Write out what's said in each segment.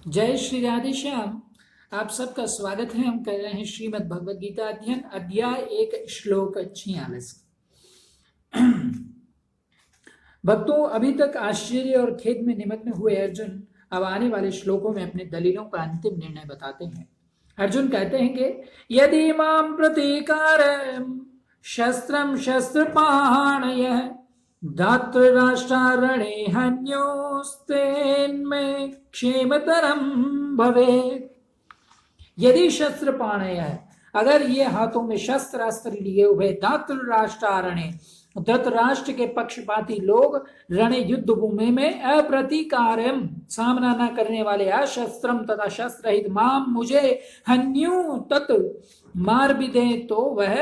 जय श्री राधे श्याम। आप सबका स्वागत है। हम कर रहे हैं श्रीमद् भगवद गीता अध्ययन, अध्याय 1, श्लोक 46। भक्तों, अभी तक आश्चर्य और खेद में निमग्न हुए अर्जुन अब आने वाले श्लोकों में अपने दलीलों का अंतिम निर्णय बताते हैं। अर्जुन कहते हैं कि यदि माम प्रतीकारं शस्त्रं शस्त्रपाणयः धातृराष्ट्रारणे हन्योस्तेन्मे क्षेमतरम भवेत्। यदि शस्त्र पाणय है, अगर ये हाथों में शस्त्र अस्त्र लिए हुए धातृराष्ट्रारणे धृतराष्ट्र के पक्षपाती लोग रणे युद्ध भूमि में अप्रतीकारम सामना न करने वाले अशस्त्रम तथा शस्त्र रहित माम मुझे हन्यु तत् मार भी दे तो वह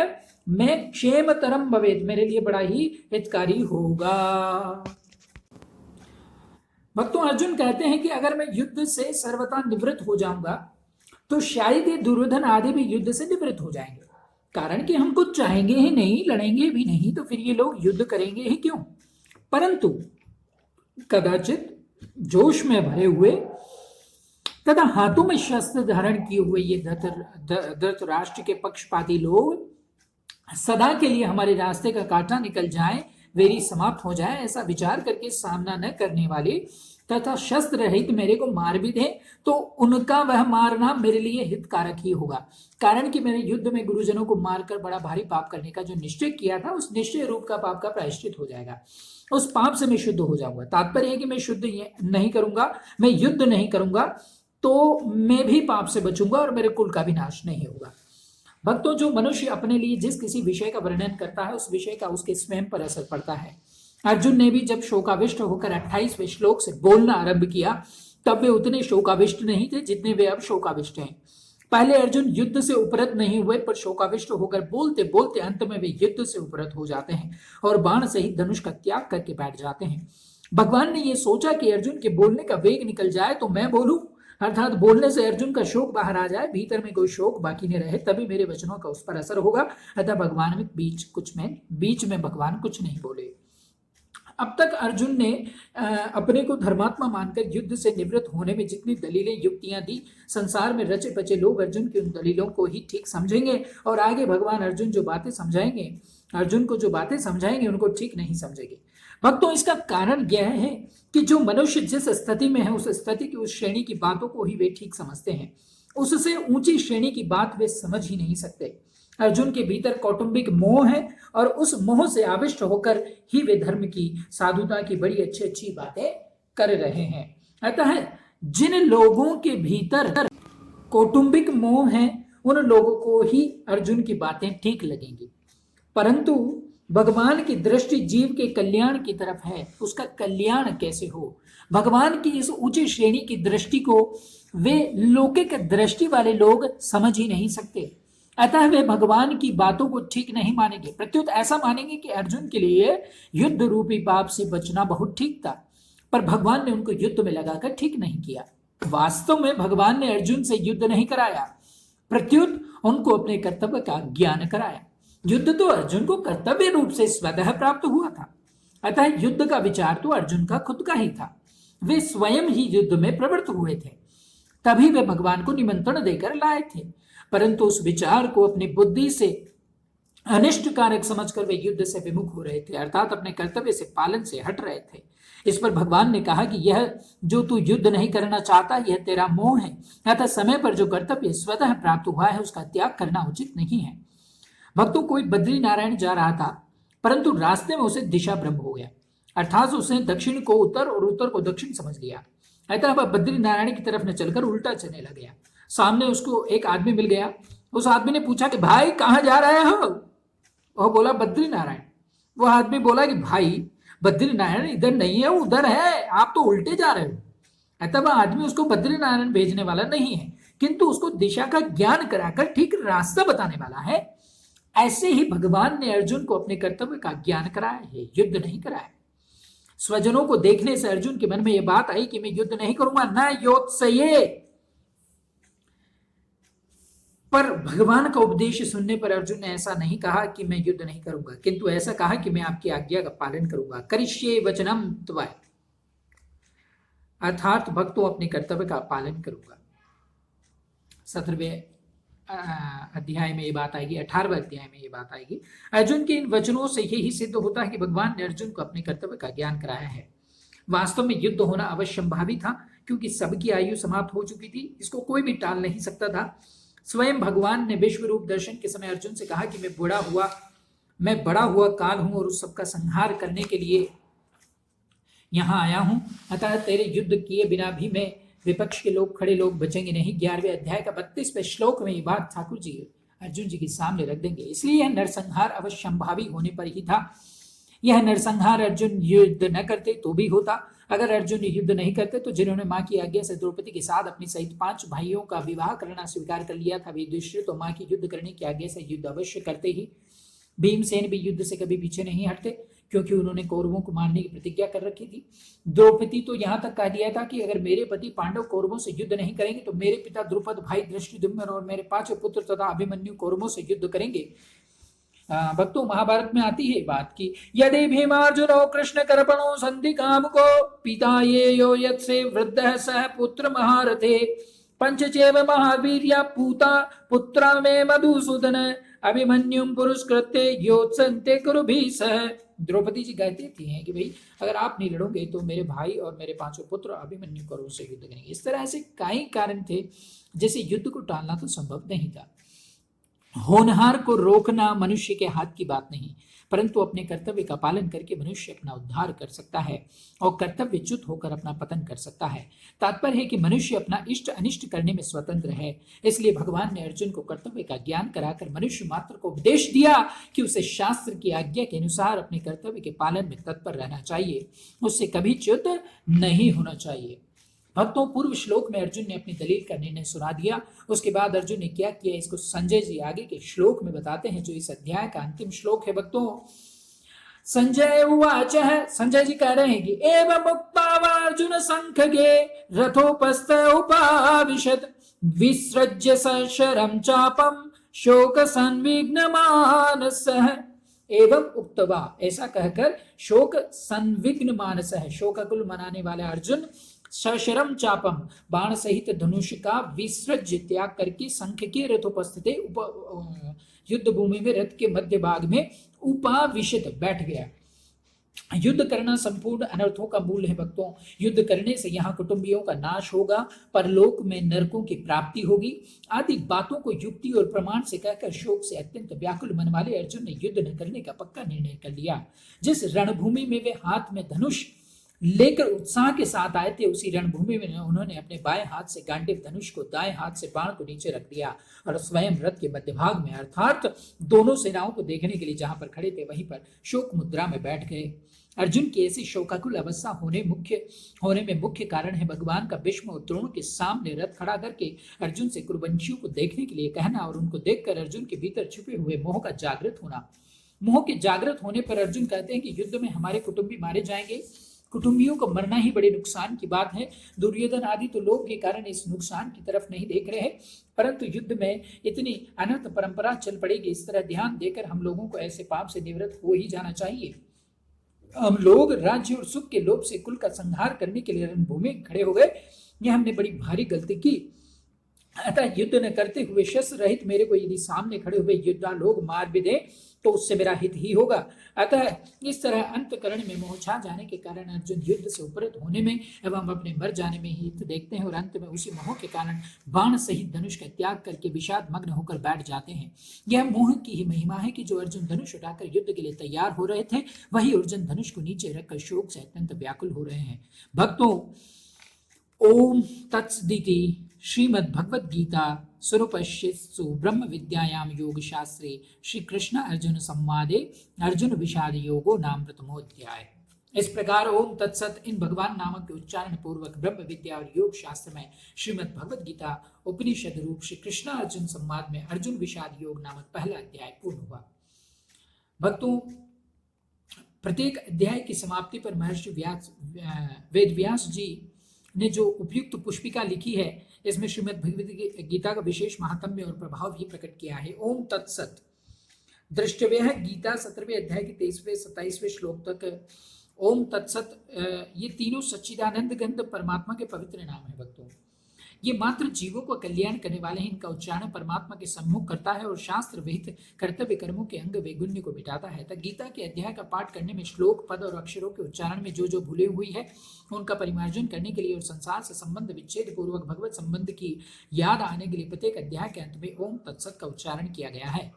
मैं क्षेमतरम भवेत् मेरे लिए बड़ा ही हितकारी होगा। भक्तों, अर्जुन कहते हैं कि अगर मैं युद्ध से सर्वथा निवृत्त हो जाऊंगा तो शायद ये दुर्योधन आदि भी युद्ध से निवृत्त हो जाएंगे। कारण कि हम कुछ चाहेंगे ही नहीं, लड़ेंगे भी नहीं, तो फिर ये लोग युद्ध करेंगे ही क्यों। परंतु कदाचित जोश में भरे हुए तथा हाथों में शस्त्र धारण किए हुए ये धृतराष्ट्र के पक्षपाती लोग सदा के लिए हमारे रास्ते का कांटा निकल जाए, वेरी समाप्त हो जाए, ऐसा विचार करके सामना न करने वाले तथा शस्त्र रहित मेरे को मार भी दे तो उनका वह मारना मेरे लिए हितकारक ही होगा। कारण कि मैंने युद्ध में गुरुजनों को मारकर बड़ा भारी पाप करने का जो निश्चय किया था, उस निश्चय रूप का पाप का प्रायश्चित हो जाएगा। उस पाप से मैं शुद्ध हो जाऊंगा। तात्पर्य है कि मैं शुद्ध नहीं करूंगा, मैं युद्ध नहीं करूंगा तो मैं भी पाप से बचूंगा और मेरे कुल का भी नाश नहीं होगा। भक्तों, जो मनुष्य अपने लिए जिस किसी विषय का वर्णन करता है, उस विषय का उसके स्वयं पर असर पड़ता है। अर्जुन ने भी जब शोकाविष्ट होकर 28वें श्लोक से बोलना आरंभ किया, तब वे उतने शोकाविष्ट नहीं थे जितने वे अब शोकाविष्ट हैं। पहले अर्जुन युद्ध से उपरत नहीं हुए, पर शोकाविष्ट होकर बोलते बोलते अंत में वे युद्ध से उपरत हो जाते हैं और बाण सहित धनुष का त्याग करके बैठ जाते हैं। भगवान ने यह सोचा कि अर्जुन के बोलने का वेग निकल जाए तो मैं बोलूं, अर्थात बोलने से अर्जुन का शोक बाहर आ जाए, भीतर में कोई शोक बाकी नहीं रहे, तभी मेरे वचनों का उस पर असर होगा। अतः भगवान में बीच में भगवान कुछ नहीं बोले। अब तक अर्जुन ने अपने को धर्मात्मा मानकर युद्ध से निवृत्त होने में जितनी दलीलें युक्तियां दी, संसार में रचे पचे लोग अर्जुन की उन दलीलों को ही ठीक समझेंगे और आगे भगवान अर्जुन को जो बातें समझाएंगे उनको ठीक नहीं समझेंगे। भक्तों, इसका कारण यह है कि जो मनुष्य जिस स्थिति में है, उस स्थिति की उस श्रेणी की बातों को ही वे ठीक समझते हैं, उससे ऊंची श्रेणी की बात वे समझ ही नहीं सकते। अर्जुन के भीतर कौटुंबिक मोह है और उस मोह से आविष्ट होकर ही वे धर्म की, साधुता की बड़ी अच्छी अच्छी बातें कर रहे हैं। अतः जिन लोगों के भीतर कौटुंबिक मोह है, उन लोगों को ही अर्जुन की बातें ठीक लगेंगी। परंतु भगवान की दृष्टि जीव के कल्याण की तरफ है। उसका कल्याण कैसे हो, भगवान की इस ऊंची श्रेणी की दृष्टि को वे लौकिक दृष्टि वाले लोग समझ ही नहीं सकते। अतः वे भगवान की बातों को ठीक नहीं मानेंगे, प्रत्युत ऐसा मानेंगे कि अर्जुन के लिए युद्ध रूपी पाप से बचना बहुत ठीक था, पर भगवान ने उनको युद्ध में लगाकर ठीक नहीं किया। वास्तव में भगवान ने अर्जुन से युद्ध नहीं कराया, प्रत्युत उनको अपने कर्तव्य का ज्ञान कराया। युद्ध तो अर्जुन को कर्तव्य रूप से स्वतः प्राप्त हुआ था, अतः युद्ध का विचार तो अर्जुन का खुद का ही था। वे स्वयं ही युद्ध में प्रवृत्त हुए थे, तभी वे भगवान को निमंत्रण देकर लाए थे। परंतु उस विचार को अपनी बुद्धि से अनिष्ट कारक समझकर वे युद्ध से विमुख हो रहे थे, अर्थात अपने कर्तव्य से पालन से हट रहे थे। इस पर भगवान ने कहा कि यह जो तू युद्ध नहीं करना चाहता, यह तेरा मोह है। अतः समय पर जो कर्तव्य स्वतः प्राप्त हुआ है, उसका त्याग करना उचित नहीं है। भक्तों, कोई बद्री नारायण जा रहा था, परंतु रास्ते में उसे दिशा भ्रम हो गया, अर्थात उसने दक्षिण को उत्तर और उत्तर को दक्षिण समझ लिया। अतः वह बद्री नारायण की तरफ न चलकर उल्टा चलने लग गया। सामने उसको एक आदमी मिल गया। उस आदमी ने पूछा कि भाई कहाँ जा रहे हो? वह बोला बद्री नारायण। वह आदमी बोला कि भाई बद्री नारायण इधर नहीं है, उधर है, आप तो उल्टे जा रहे हो। अतः वह आदमी उसको बद्री नारायण भेजने वाला नहीं है, किंतु उसको दिशा का ज्ञान कराकर ठीक रास्ता बताने वाला है। ऐसे ही भगवान ने अर्जुन को अपने कर्तव्य का ज्ञान कराया है, युद्ध नहीं कराया। स्वजनों को देखने से अर्जुन के मन में यह बात आई कि मैं युद्ध नहीं करूंगा, न योत्सये। पर भगवान का उपदेश सुनने पर अर्जुन ने ऐसा नहीं कहा कि मैं युद्ध नहीं करूंगा, किंतु ऐसा कहा कि मैं आपकी आज्ञा का पालन करूंगा। करिष्ये वचनम त्वया। अर्थात भक्तों अपने कर्तव्य का पालन करूंगा। 17वें अध्याय में ये बात आएगी, 18वें अध्याय में ये बात आएगी। अर्जुन के इन वचनों से यही सिद्ध होता है कि भगवान ने अर्जुन को अपने कर्तव्य का ज्ञान कराया है। वास्तव में युद्ध होना अवश्यंभावी था, क्योंकि सबकी आयु समाप्त हो चुकी थी, इसको कोई भी टाल नहीं सकता था। स्वयं भगवान ने विश्व रूप दर्शन के समय अर्जुन से कहा कि मैं बड़ा हुआ काल हूं और उस सबका संहार करने के लिए यहां आया हूं। अतः तेरे युद्ध किए बिना भी मैं विपक्ष के खड़े लोग बचेंगे नहीं। 11वें अध्याय का 32वें श्लोक में ये बात ठाकुर जी अर्जुन जी के सामने रख देंगे। इसलिए यह नरसंहार अवश्यंभावी होने पर ही था। यह नरसंहार अर्जुन युद्ध न करते तो भी होता। अगर अर्जुन युद्ध नहीं करते तो जिन्होंने मां की आज्ञा से द्रौपदी के साथ अपने सहित 5 भाइयों का विवाह करना स्वीकार कर लिया था, वे युधिष्ठिर तो मां की युद्ध करने की आज्ञा से युद्ध अवश्य करते ही। भीमसेन भी युद्ध से कभी पीछे नहीं हटते, क्योंकि उन्होंने कौरवों को मारने की प्रतिज्ञा कर रखी थी। द्रौपदी तो यहां तक कह दिया था कि अगर मेरे पति पांडव कौरवों से युद्ध नहीं करेंगे तो मेरे पिता द्रुपद, भाई धृष्टद्युम्न और मेरे 5 पुत्र तथा अभिमन्यु कौरवों से युद्ध करेंगे। भक्तों, महाभारत में आती है बात की यदि भीमार्जुनो कृष्ण कर्पणो संधि कामको पिता ये यो यत् से वृद्ध सह पुत्र महारथे पंचचैव महावीर्या पूता पुत्रा में मधुसूदन अभिमन्युम पुरस्कृत्य योत्सन्ते कुरुभिः सह। द्रौपदी जी कहती थी हैं कि भाई अगर आप नहीं लड़ोगे तो मेरे भाई और मेरे 5 पुत्र अभिमन्यु कौरवों से युद्ध करेंगे। इस तरह ऐसे कई कारण थे जैसे युद्ध को टालना तो संभव नहीं था। होनहार को रोकना मनुष्य के हाथ की बात नहीं, परंतु अपने कर्तव्य का पालन करके मनुष्य अपना उद्धार कर सकता है और कर्तव्यच्युत होकर अपना पतन कर सकता है। तात्पर्य है कि मनुष्य अपना इष्ट अनिष्ट करने में स्वतंत्र है। इसलिए भगवान ने अर्जुन को कर्तव्य का ज्ञान कराकर मनुष्य मात्र को उपदेश दिया कि उसे शास्त्र की आज्ञा के अनुसार अपने कर्तव्य के पालन में तत्पर रहना चाहिए, उससे कभी च्युत नहीं होना चाहिए। भक्तों, पूर्व श्लोक में अर्जुन ने अपनी दलील का निर्णय सुना दिया। उसके बाद अर्जुन ने क्या किया इसको संजय जी आगे के श्लोक में बताते हैं, जो इस अध्याय का अंतिम श्लोक है। भक्तों, संजय उवाच है, संजय जी कह रहे हैं कि एवं उक्त्वा संखगे रथोपस्थ उपाविशत् विसृज्य सशरं चापम शोक संविघ्न मानसः। एवं उक्त्वा, ऐसा कहकर शोक संविघ्न मानसः, शोकाकुल मनाने वाले अर्जुन सशरम चापम, बाण सहित धनुष का विसृज्य त्याग करके संख के रथोपस्थित युद्ध भूमि में रथ के मध्य भाग में उपाविशत बैठ गया। युद्ध करना संपूर्ण अनर्थों का मूल है। भक्तों, युद्ध करने से यहाँ कुटुंबियों का नाश होगा, परलोक में नरकों की प्राप्ति होगी आदि बातों को युक्ति और प्रमाण से कहकर शोक से अत्यंत व्याकुल मन वाले अर्जुन ने युद्ध न करने का पक्का निर्णय कर लिया। जिस रणभूमि में वे हाथ में धनुष लेकर उत्साह के साथ आए थे, उसी रणभूमि में उन्होंने अपने बाएं हाथ से गांडीव धनुष को, दाएं हाथ से बाण को नीचे रख दिया और स्वयं रथ के मध्य भाग में अर्थात दोनों सेनाओं को देखने के लिए जहां पर खड़े थे वहीं पर शोक मुद्रा में बैठ गए। अर्जुन की ऐसी शोकाकुल अवस्था होने में मुख्य कारण है भगवान का भीष्म और द्रोण के सामने रथ खड़ा करके अर्जुन से कुरुवंशियों को देखने के लिए कहना और उनको देखकर अर्जुन के भीतर छुपे हुए मोह का जागृत होना। मोह के जागृत होने पर अर्जुन कहते हैं कि युद्ध में हमारे कुटुंबी मारे जाएंगे। कुटुंबियों को मरना ही बड़े नुकसान की बात है। दुर्योधन आदि तो लोग के कारण इस नुकसान की तरफ नहीं देख रहे हैं, परंतु युद्ध में इतनी अनंत परंपरा चल पड़ेगी, इस तरह ध्यान देकर हम लोगों को ऐसे पाप से निवृत्त हो ही जाना चाहिए। हम लोग राज्य और सुख के लोभ से कुल का संहार करने के लिए रणभूमि में खड़े हो गए, यह हमने बड़ी भारी गलती की। अतः युद्ध न करते हुए शस्त्र रहित मेरे को यदि सामने खड़े हुए योद्धा लोग मार भी दें तो उससे मेरा हित ही होगा। अतः इस तरह अंतकरण में मोह छा जाने के कारण अर्जुन युद्ध से उपरत होने में एवं अपने मर जाने में हित देखते हैं और अंत में उसी मोह के कारण बाण सहित धनुष का त्याग करके विषाद मग्न होकर बैठ जाते हैं। यह मोह की ही महिमा है कि जो अर्जुन धनुष उठाकर युद्ध के लिए तैयार हो रहे थे, वही अर्जुन धनुष को नीचे रखकर शोक से अत्यंत व्याकुल हो रहे हैं। भक्तों, ओम तत्सदिति श्रीमद् भगवद गीता स्वरूपश्चित्सु ब्रह्म विद्यायाम योग शास्त्रे श्री कृष्ण अर्जुन संवादे अर्जुन विषाद योगो नाम प्रथमोध्याय। इस प्रकार ओम तत्सत इन भगवान नामक के उच्चारण पूर्वक ब्रह्म विद्या और योग शास्त्र में श्रीमद् भगवद गीता उपनिषद रूप श्री कृष्ण अर्जुन संवाद में अर्जुन विषाद योग नामक पहला अध्याय पूर्ण हुआ। भक्तों, प्रत्येक अध्याय की समाप्ति पर महर्षि वेद व्यास जी ने जो उपयुक्त पुष्पिका लिखी है, इसमें श्रीमद् भगवद गीता का विशेष महात्म्य और प्रभाव भी प्रकट किया है। ओम तत्सत द्रष्टव्य गीता 17वें अध्याय के 23वें 27वें श्लोक तक ओम तत्सत, ये तीनों सच्चिदानंद गंध परमात्मा के पवित्र नाम है भक्तों। ये मात्र जीवों को कल्याण करने वाले हैं। इनका उच्चारण परमात्मा के सम्मुख करता है और शास्त्र विहित कर्तव्य कर्मों के अंग वैगुण्य को मिटाता है। तक गीता के अध्याय का पाठ करने में श्लोक, पद और अक्षरों के उच्चारण में जो जो भूले हुई है उनका परिमार्जन करने के लिए और संसार से संबंध विच्छेद पूर्वक भगवत संबंध की याद आने के लिए प्रत्येक अध्याय के अंत में ओम तत्सत का उच्चारण किया गया है।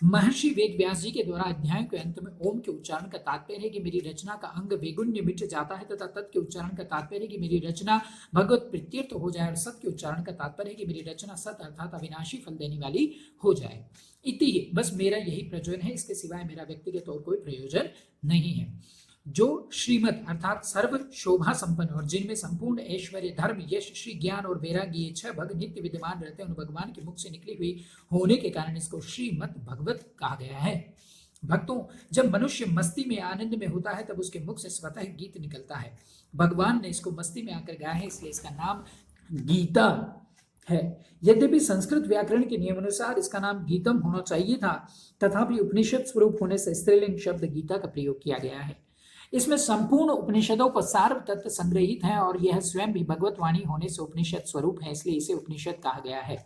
महर्षि वेद व्यास जी के द्वारा अध्याय के अंत में ओम के उच्चारण का तात्पर्य है कि मेरी रचना का अंग वैगुण्य मिट जाता है, तथा तत् के उच्चारण का तात्पर्य है कि मेरी रचना भगवत प्रीत्यर्थ हो जाए, और सत के उच्चारण का तात्पर्य है कि मेरी रचना सत अर्थात अविनाशी फल देने वाली हो जाए। इति ही, बस मेरा यही प्रयोजन है, इसके सिवाय मेरा व्यक्तिगत और कोई प्रयोजन नहीं है। जो श्रीमत अर्थात सर्व शोभा संपन्न और जिनमें संपूर्ण ऐश्वर्य, धर्म, यश, श्री, ज्ञान और वैराग्य ये छह भग नित्य विद्यमान रहते हैं, उन भगवान के मुख से निकली हुई होने के कारण इसको श्रीमत भगवत कहा गया है। भक्तों, जब मनुष्य मस्ती में, आनंद में होता है तब उसके मुख से स्वतः गीत निकलता है। भगवान ने इसको मस्ती में आकर गाया है, इसलिए इसका नाम गीता है। यद्यपि संस्कृत व्याकरण के नियमानुसार इसका नाम गीतम होना चाहिए था, तथापि उपनिषद स्वरूप होने से स्त्रीलिंग शब्द गीता का प्रयोग किया गया है। इसमें संपूर्ण उपनिषदों का सार तत्व संग्रहित है और यह स्वयं भी भगवत वाणी होने से उपनिषद स्वरूप है, इसलिए इसे उपनिषद कहा गया है।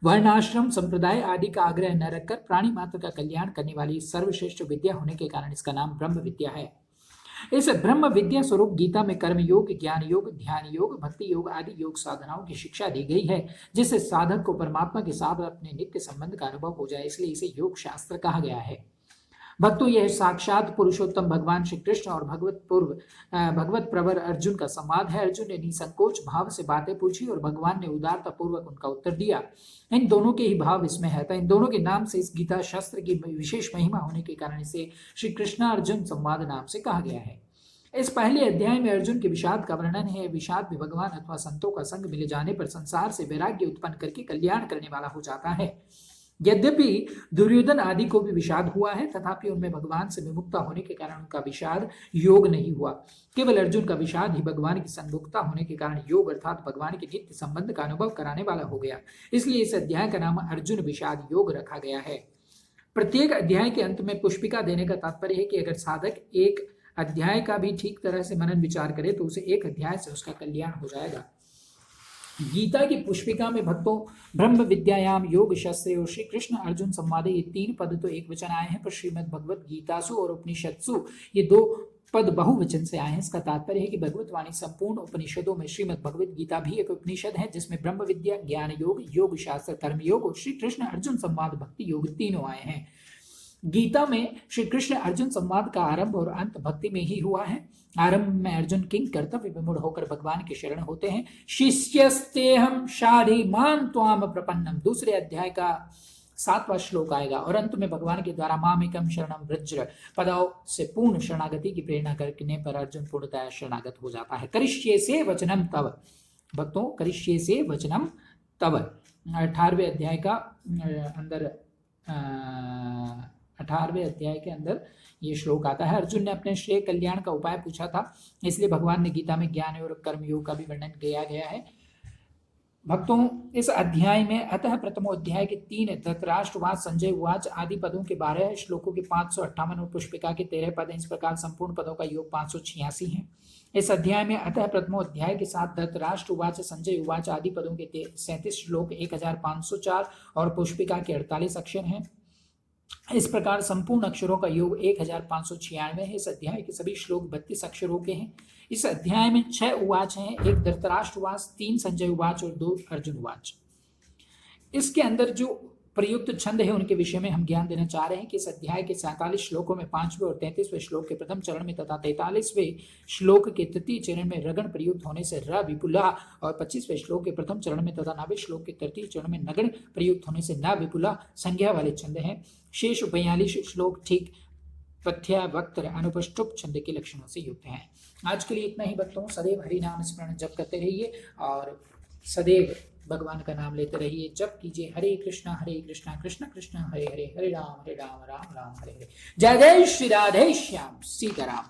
वर्णाश्रम संप्रदाय आदि का आग्रह न रखकर प्राणी मात्र का कल्याण करने वाली सर्वश्रेष्ठ विद्या होने के कारण इसका नाम ब्रह्म विद्या है। इस ब्रह्म विद्या स्वरूप गीता में कर्म योग, ज्ञान योग, ध्यान योग, भक्ति योग आदि योग साधनाओं की शिक्षा दी गई है, जिससे साधक को परमात्मा के साथ अपने नित्य संबंध का अनुभव हो जाए, इसलिए इसे योग शास्त्र कहा गया है। भक्तों, यह साक्षात पुरुषोत्तम भगवान श्री कृष्ण और भगवत प्रवर अर्जुन का संवाद है। अर्जुन ने निसंकोच भाव से बातें पूछी और भगवान ने उदारता पूर्वक उनका उत्तर दिया। इन दोनों के ही भाव इसमें है, इन दोनों के नाम से इस गीता शास्त्र की विशेष महिमा होने के कारण इसे श्री कृष्ण अर्जुन संवाद नाम से कहा गया है। इस पहले अध्याय में अर्जुन के विषाद का वर्णन है। विषाद भी भगवान अथवा संतों का संग मिले जाने पर संसार से वैराग्य उत्पन्न करके कल्याण करने वाला हो जाता है। यद्यपि दुर्योधन आदि को भी विषाद हुआ है, तथापि उनमें भगवान से विमुक्ता होने के कारण उनका विषाद योग नहीं हुआ। केवल अर्जुन का विषाद ही भगवान की सन्मुखता होने के कारण योग अर्थात भगवान के नित्य संबंध का अनुभव कराने वाला हो गया। इसलिए इस अध्याय का नाम अर्जुन विषाद योग रखा गया है। प्रत्येक अध्याय के अंत में पुष्पिका देने का तात्पर्य है कि अगर साधक एक अध्याय का भी ठीक तरह से मनन विचार करे तो उसे एक अध्याय से उसका कल्याण हो जाएगा। गीता की पुष्पिका में भक्तों ब्रह्म विद्यायाम योग शास्त्रे और श्री कृष्ण अर्जुन संवादे ये 3 पद तो एक वचन आए हैं, पर श्रीमद् भगवत गीतासु और उपनिषत्सु ये 2 पद बहुवचन से आए हैं। इसका तात्पर्य है कि भगवत वाणी संपूर्ण उपनिषदों में श्रीमद् भगवत गीता भी एक उपनिषद है, जिसमें ब्रह्म विद्या, ज्ञान योग, योग शास्त्र, कर्म योग और श्री कृष्ण अर्जुन संवाद भक्ति योग तीनों आए हैं। गीता में श्री कृष्ण अर्जुन संवाद का आरंभ और अंत भक्ति में ही हुआ है। आरंभ में अर्जुन किंग कर्तव्य विमूढ़ होकर भगवान के शरण होते हैं। शिष्यस्तेहम शाधि मान त्वाम प्रपन्नम, दूसरे अध्याय का 7वां श्लोक आएगा और अंत में भगवान के द्वारा मामेकम शरणम व्रज पदाओं से पूर्ण शरणागति की प्रेरणा करने पर अर्जुन पूर्णतः शरणागत हो जाता है। करिष्ये से वचनम तव, भक्तों करिष्ये से वचनम तव 18वें अध्याय का अंदर 18वें अध्याय के अंदर ये श्लोक आता है। अर्जुन ने अपने श्रेय कल्याण का उपाय पूछा था, इसलिए भगवान ने गीता में ज्ञान और कर्म योग का भी वर्णन किया गया है। भक्तों इस अध्याय में अतः प्रथमो अध्याय के 3 धृतराष्ट्रवाद, संजय उवाच आदि पदों के 12 श्लोकों के 558 और पुष्पिका के 13 पद हैं। इस प्रकार संपूर्ण पदों का योग 586 है। इस अध्याय में अतः प्रथमो अध्याय के साथ धृतराष्ट्र उवाच, संजय उवाच आदि पदों के 37 श्लोक 1504 और पुष्पिका के 48 अक्षर हैं। इस प्रकार संपूर्ण अक्षरों का योग 1596 है। इस अध्याय के सभी श्लोक 32 अक्षरों के हैं। इस अध्याय में 6 उवाच हैं, 1 धृतराष्ट्र उवाच, 3 संजय उवाच और 2 अर्जुन उवाच। इसके अंदर जो प्रयुक्त छंद है उनके विषय में हम ज्ञान देना चाह रहे हैं कि इस अध्याय के 47 श्लोकों में 5वें और 33वें श्लोक के प्रथम चरण में तथा 43वें श्लोक के तृतीय चरण में रगण प्रयुक्त होने से र विपुला और 25वें श्लोक के प्रथम चरण में तथा 9वें श्लोक के तृतीय चरण में नगण प्रयुक्त होने से न विपुला संज्ञा वाले छंद हैं। शेष 42 श्लोक ठीक पथ्या वक्त्र अनुपष्टुप छंद के लक्षणों से युक्त हैं। आज के लिए इतना ही भक्तों। सदैव हरि नाम स्मरण जप करते रहिए और सदैव भगवान का नाम लेते रहिए, जप कीजिए। हरे कृष्णा कृष्ण कृष्ण हरे हरे, हरे राम राम राम हरे हरे। जय जय श्री राधे श्याम सीताराम।